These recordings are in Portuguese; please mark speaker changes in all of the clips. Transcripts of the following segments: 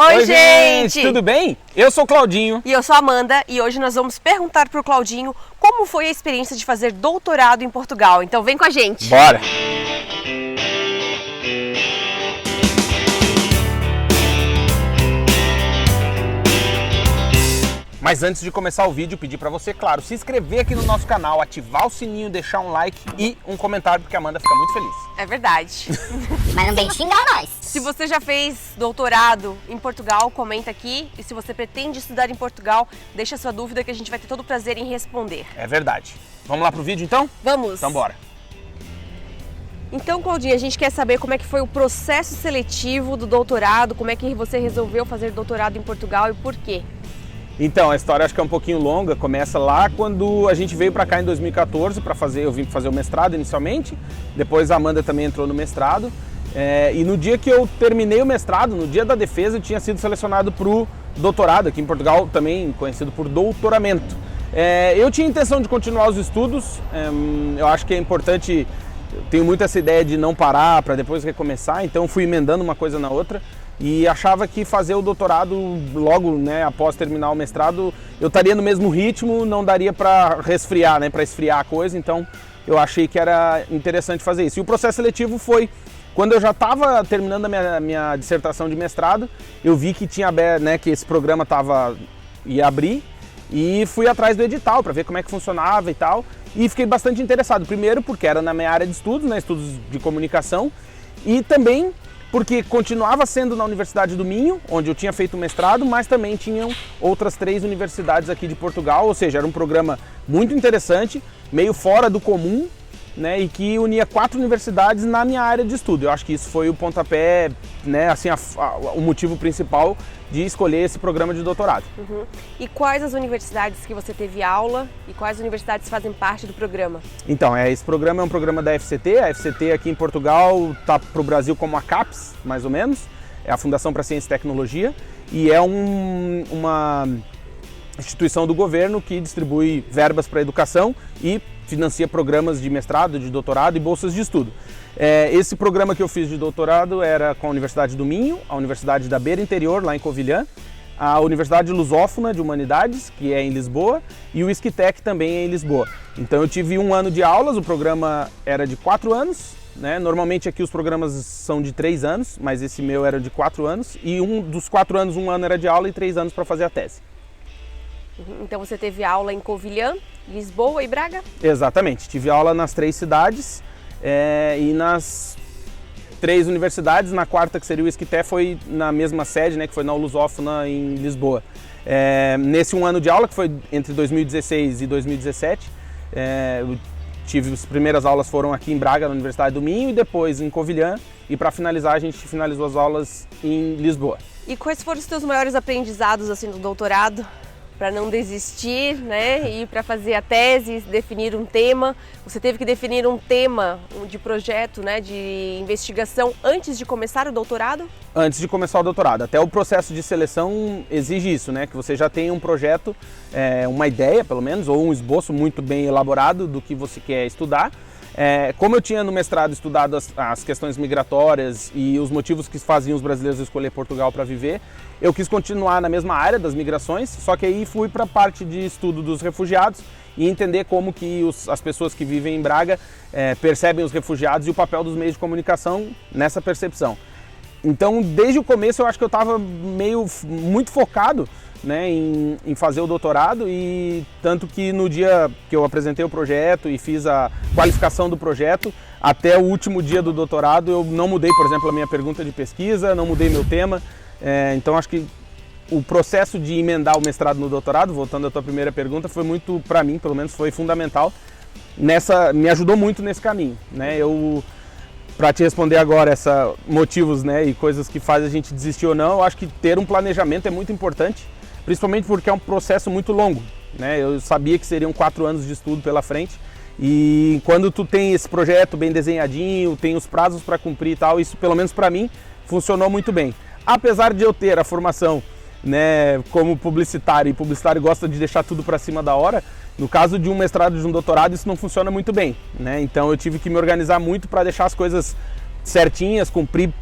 Speaker 1: Oi, gente!
Speaker 2: Tudo bem? Eu sou o Claudinho.
Speaker 1: E eu sou a Amanda e hoje nós vamos perguntar pro Claudinho como foi a experiência de fazer doutorado em Portugal. Então vem com a gente!
Speaker 2: Bora! Mas antes de começar o vídeo, pedir para você, claro, se inscrever aqui no nosso canal, ativar o sininho, deixar um like e um comentário, porque a Amanda fica muito feliz.
Speaker 1: É verdade.
Speaker 3: Mas não vem xingar nós.
Speaker 1: Se você já fez doutorado em Portugal, comenta aqui. E se você pretende estudar em Portugal, deixa sua dúvida que a gente vai ter todo o prazer em responder.
Speaker 2: É verdade. Vamos lá pro vídeo então?
Speaker 1: Vamos!
Speaker 2: Então bora.
Speaker 1: Então, Claudinha, a gente quer saber como é que foi o processo seletivo do doutorado, como é que você resolveu fazer doutorado em Portugal e por quê?
Speaker 2: Então, a história acho que é um pouquinho longa, começa lá quando a gente veio para cá em 2014 para fazer, eu vim fazer o mestrado inicialmente, depois a Amanda também entrou no mestrado, e no dia que eu terminei o mestrado, no dia da defesa, eu tinha sido selecionado para o doutorado, aqui em Portugal também conhecido por doutoramento. Eu tinha intenção de continuar os estudos, eu acho que é importante, eu tenho muito essa ideia de não parar para depois recomeçar, então fui emendando uma coisa na outra. E achava que fazer o doutorado logo, após terminar o mestrado, eu estaria no mesmo ritmo, não daria para resfriar, para esfriar a coisa, então eu achei que era interessante fazer isso. E o processo seletivo foi, quando eu já estava terminando a minha dissertação de mestrado, eu vi que tinha, que esse programa ia abrir e fui atrás do edital para ver como é que funcionava e tal, e fiquei bastante interessado, primeiro porque era na minha área de estudos, estudos de comunicação, e também porque continuava sendo na Universidade do Minho, onde eu tinha feito o mestrado, mas também tinham outras 3 universidades aqui de Portugal, ou seja, era um programa muito interessante, meio fora do comum, e que unia 4 universidades na minha área de estudo. Eu acho que isso foi o pontapé, o motivo principal de escolher esse programa de doutorado.
Speaker 1: Uhum. E quais as universidades que você teve aula e quais universidades fazem parte do programa?
Speaker 2: Então, esse programa é um programa da FCT. A FCT aqui em Portugal está para o Brasil como a CAPES, mais ou menos. É a Fundação para Ciência e Tecnologia e é uma instituição do governo que distribui verbas para a educação e financia programas de mestrado, de doutorado e bolsas de estudo. Esse programa que eu fiz de doutorado era com a Universidade do Minho, a Universidade da Beira Interior, lá em Covilhã, a Universidade Lusófona de Humanidades, que é em Lisboa, e o ISCTEC também é em Lisboa. Então eu tive 1 ano de aulas, o programa era de 4 anos, Normalmente aqui os programas são de 3 anos, mas esse meu era de 4 anos, e dos 4 anos, 1 ano era de aula e 3 anos para fazer a tese.
Speaker 1: Então você teve aula em Covilhã, Lisboa e Braga?
Speaker 2: Exatamente, tive aula nas 3 cidades e nas 3 universidades. Na quarta, que seria o ISCTE, foi na mesma sede, que foi na Lusófona em Lisboa. Nesse 1 ano de aula, que foi entre 2016 e 2017, as primeiras aulas foram aqui em Braga, na Universidade do Minho, e depois em Covilhã, e para finalizar a gente finalizou as aulas em Lisboa.
Speaker 1: E quais foram os teus maiores aprendizados no doutorado? Para não desistir, e para fazer a tese, definir um tema. Você teve que definir um tema de projeto, de investigação antes de começar o doutorado?
Speaker 2: Antes de começar o doutorado. Até o processo de seleção exige isso, que você já tenha um projeto, uma ideia pelo menos, ou um esboço muito bem elaborado do que você quer estudar. Como eu tinha no mestrado estudado as questões migratórias e os motivos que faziam os brasileiros escolher Portugal para viver, eu quis continuar na mesma área das migrações, só que aí fui para a parte de estudo dos refugiados e entender como que as pessoas que vivem em Braga percebem os refugiados e o papel dos meios de comunicação nessa percepção. Então, desde o começo eu acho que eu estava muito focado em fazer o doutorado, e tanto que no dia que eu apresentei o projeto e fiz a qualificação do projeto, até o último dia do doutorado eu não mudei, por exemplo, a minha pergunta de pesquisa, não mudei meu tema. Então acho que o processo de emendar o mestrado no doutorado, voltando à tua primeira pergunta, foi muito, para mim pelo menos, foi fundamental, me ajudou muito nesse caminho. Para te responder agora motivos e coisas que fazem a gente desistir ou não, eu acho que ter um planejamento é muito importante, principalmente porque é um processo muito longo. Eu sabia que seriam 4 anos de estudo pela frente, e quando tu tem esse projeto bem desenhadinho, tem os prazos para cumprir e tal, isso pelo menos para mim funcionou muito bem. Apesar de eu ter a formação como publicitário, e publicitário gosta de deixar tudo para cima da hora, no caso de um mestrado e de um doutorado isso não funciona muito bem. Então eu tive que me organizar muito para deixar as coisas certinhas, cumprir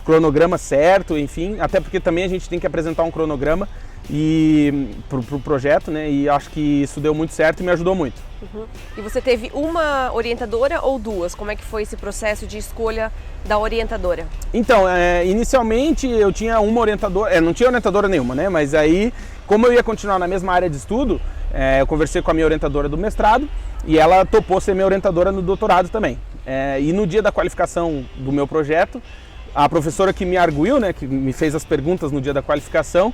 Speaker 2: cronograma certo, enfim, até porque também a gente tem que apresentar um cronograma pro projeto, né? E acho que isso deu muito certo e me ajudou muito.
Speaker 1: Uhum. E você teve uma orientadora ou duas? Como é que foi esse processo de escolha da orientadora?
Speaker 2: Então, inicialmente eu tinha uma orientadora, não tinha orientadora nenhuma, né? Mas aí, como eu ia continuar na mesma área de estudo, eu conversei com a minha orientadora do mestrado e ela topou ser minha orientadora no doutorado também. E no dia da qualificação do meu projeto, a professora que me arguiu, né, que me fez as perguntas no dia da qualificação,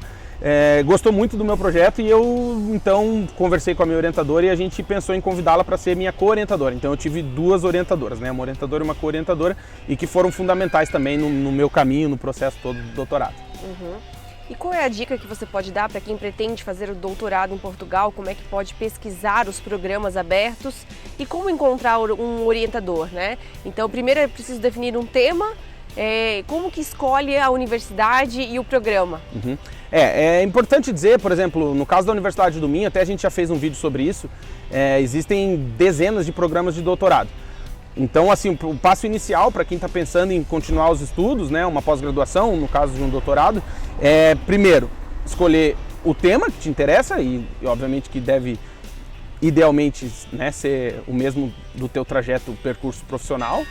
Speaker 2: gostou muito do meu projeto e eu então conversei com a minha orientadora e a gente pensou em convidá-la para ser minha co-orientadora. Então eu tive duas orientadoras, né, uma orientadora e uma co-orientadora, e que foram fundamentais também no meu caminho, no processo todo do doutorado.
Speaker 1: Uhum. E qual é a dica que você pode dar para quem pretende fazer o doutorado em Portugal? Como é que pode pesquisar os programas abertos e como encontrar um orientador, né? Então, primeiro é preciso definir um tema, como que escolhe a universidade e o programa?
Speaker 2: Uhum. É importante dizer, por exemplo, no caso da Universidade do Minho, até a gente já fez um vídeo sobre isso, existem dezenas de programas de doutorado. Então, assim, o passo inicial para quem está pensando em continuar os estudos, né, uma pós-graduação, no caso de um doutorado, primeiro, escolher o tema que te interessa e obviamente que deve, idealmente, né, ser o mesmo do teu trajeto, percurso profissional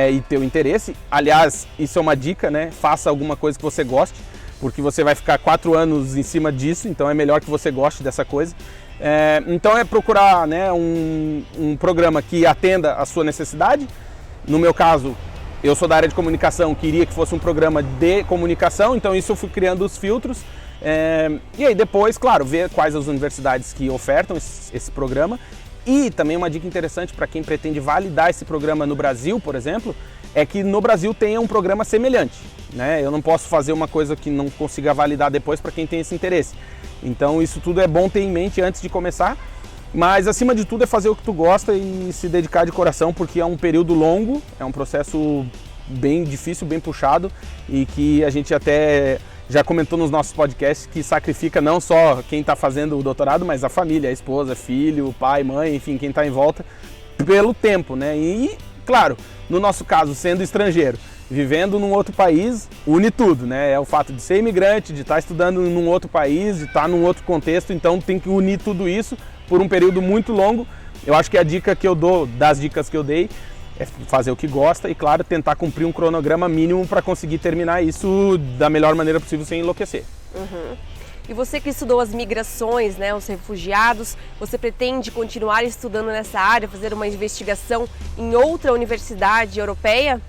Speaker 2: e teu interesse. Aliás, isso é uma dica, né, faça alguma coisa que você goste, porque você vai ficar 4 anos em cima disso, então é melhor que você goste dessa coisa. Então é procurar, né, um programa que atenda a sua necessidade. No meu caso, eu sou da área de comunicação, queria que fosse um programa de comunicação, então isso eu fui criando os filtros. E aí depois, claro, ver quais as universidades que ofertam esse programa. E também uma dica interessante para quem pretende validar esse programa no Brasil, por exemplo, é que no Brasil tenha um programa semelhante, né? Eu não posso fazer uma coisa que não consiga validar depois para quem tem esse interesse. Então isso tudo é bom ter em mente antes de começar, mas acima de tudo é fazer o que tu gosta e se dedicar de coração, porque é um período longo, é um processo bem difícil, bem puxado e que a gente até já comentou nos nossos podcasts que sacrifica não só quem está fazendo o doutorado, mas a família, a esposa, filho, pai, mãe, enfim, quem está em volta, pelo tempo, né? E, claro, no nosso caso, sendo estrangeiro, vivendo num outro país, une tudo, né? É o fato de ser imigrante, de estar estudando num outro país, de estar num outro contexto, então tem que unir tudo isso por um período muito longo. Eu acho que a dica que eu dou, das dicas que eu dei, é fazer o que gosta e, claro, tentar cumprir um cronograma mínimo para conseguir terminar isso da melhor maneira possível sem enlouquecer.
Speaker 1: Uhum. E você que estudou as migrações, né, os refugiados, você pretende continuar estudando nessa área, fazer uma investigação em outra universidade europeia?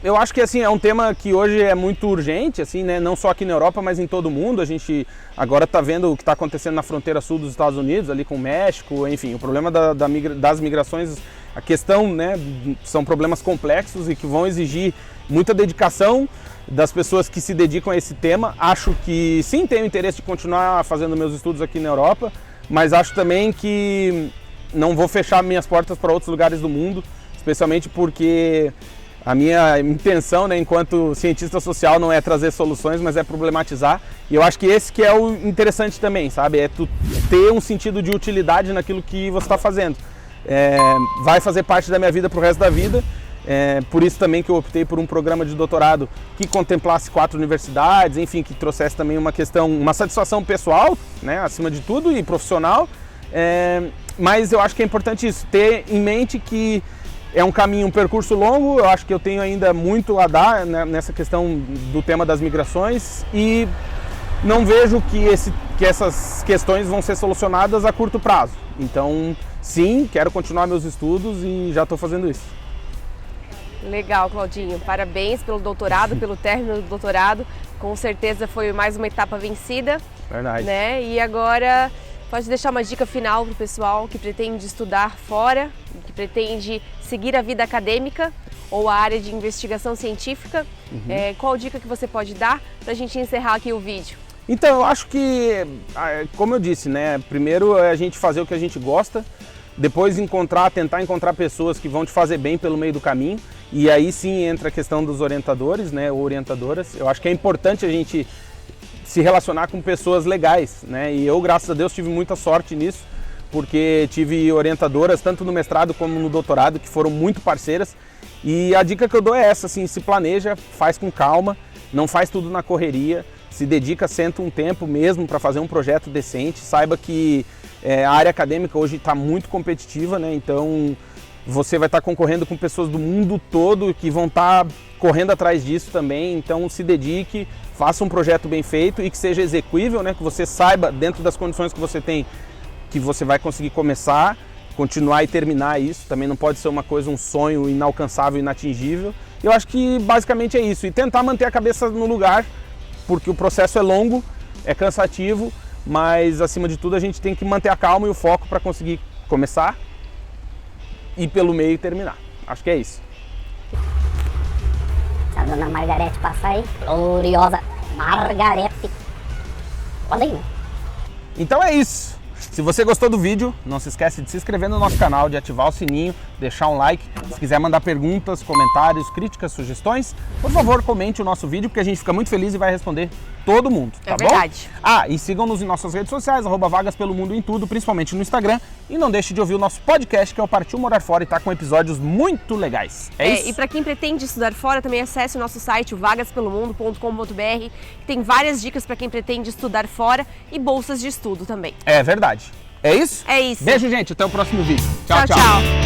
Speaker 2: Eu acho que assim, é um tema que hoje é muito urgente, assim, né? Não só aqui na Europa, mas em todo o mundo. A gente agora está vendo o que está acontecendo na fronteira sul dos Estados Unidos, ali com o México, enfim, o problema das migrações, a questão, né, são problemas complexos e que vão exigir muita dedicação das pessoas que se dedicam a esse tema. Acho que sim, tenho interesse de continuar fazendo meus estudos aqui na Europa, mas acho também que não vou fechar minhas portas para outros lugares do mundo, especialmente porque a minha intenção, né, enquanto cientista social, não é trazer soluções, mas é problematizar. E eu acho que esse que é o interessante também, sabe? É tu ter um sentido de utilidade naquilo que você está fazendo. Vai fazer parte da minha vida para o resto da vida. Por isso também que eu optei por um programa de doutorado que contemplasse 4 universidades, enfim, que trouxesse também uma satisfação pessoal, né, acima de tudo, e profissional. Mas eu acho que é importante isso, ter em mente que é um caminho, um percurso longo. Eu acho que eu tenho ainda muito a dar, né, nessa questão do tema das migrações, e não vejo que essas questões vão ser solucionadas a curto prazo. Então, sim, quero continuar meus estudos e já estou fazendo isso.
Speaker 1: Legal, Claudinho. Parabéns pelo doutorado, pelo término do doutorado. Com certeza foi mais uma etapa vencida.
Speaker 2: Verdade.
Speaker 1: Né? E agora, pode deixar uma dica final para o pessoal que pretende estudar fora, que pretende seguir a vida acadêmica ou a área de investigação científica. Qual dica que você pode dar para a gente encerrar aqui o vídeo?
Speaker 2: Então, eu acho que, como eu disse, né, primeiro é a gente fazer o que a gente gosta, depois tentar encontrar pessoas que vão te fazer bem pelo meio do caminho, e aí sim entra a questão dos orientadores, né, ou orientadoras. Eu acho que é importante a gente se relacionar com pessoas legais, né, e eu, graças a Deus, tive muita sorte nisso, porque tive orientadoras tanto no mestrado como no doutorado que foram muito parceiras E a dica que eu dou é essa, assim, se planeja, faz com calma, não faz tudo na correria, se dedica, senta um tempo mesmo para fazer um projeto decente, saiba que a área acadêmica hoje está muito competitiva, né? Então você vai estar concorrendo com pessoas do mundo todo que vão estar correndo atrás disso também, então se dedique, faça um projeto bem feito e que seja execuível, né? Que você saiba, dentro das condições que você tem, que você vai conseguir começar, continuar e terminar isso. Também não pode ser uma coisa, um sonho inalcançável, inatingível. Eu acho que basicamente é isso, e tentar manter a cabeça no lugar, porque o processo é longo, é cansativo, mas acima de tudo a gente tem que manter a calma e o foco para conseguir começar, ir pelo meio e terminar. Acho que é isso.
Speaker 3: Se a dona Margarete passar aí, gloriosa Margarete. Olha aí.
Speaker 2: Então é isso. Se você gostou do vídeo, não se esquece de se inscrever no nosso canal, de ativar o sininho, deixar um like. Se quiser mandar perguntas, comentários, críticas, sugestões, por favor, comente o nosso vídeo, porque a gente fica muito feliz e vai responder todo mundo, tá bom?
Speaker 1: verdade.
Speaker 2: E sigam-nos em nossas redes sociais, @Vagas pelo Mundo em tudo, principalmente no Instagram. E não deixe de ouvir o nosso podcast, que é o Partiu Morar Fora, e tá com episódios muito legais. É isso?
Speaker 1: E para quem pretende estudar fora, também acesse o nosso site, vagaspelomundo.com.br, que tem várias dicas para quem pretende estudar fora e bolsas de estudo também.
Speaker 2: É verdade. É isso?
Speaker 1: É isso.
Speaker 2: Beijo, gente. Até o próximo vídeo. Tchau,
Speaker 1: Tchau, tchau.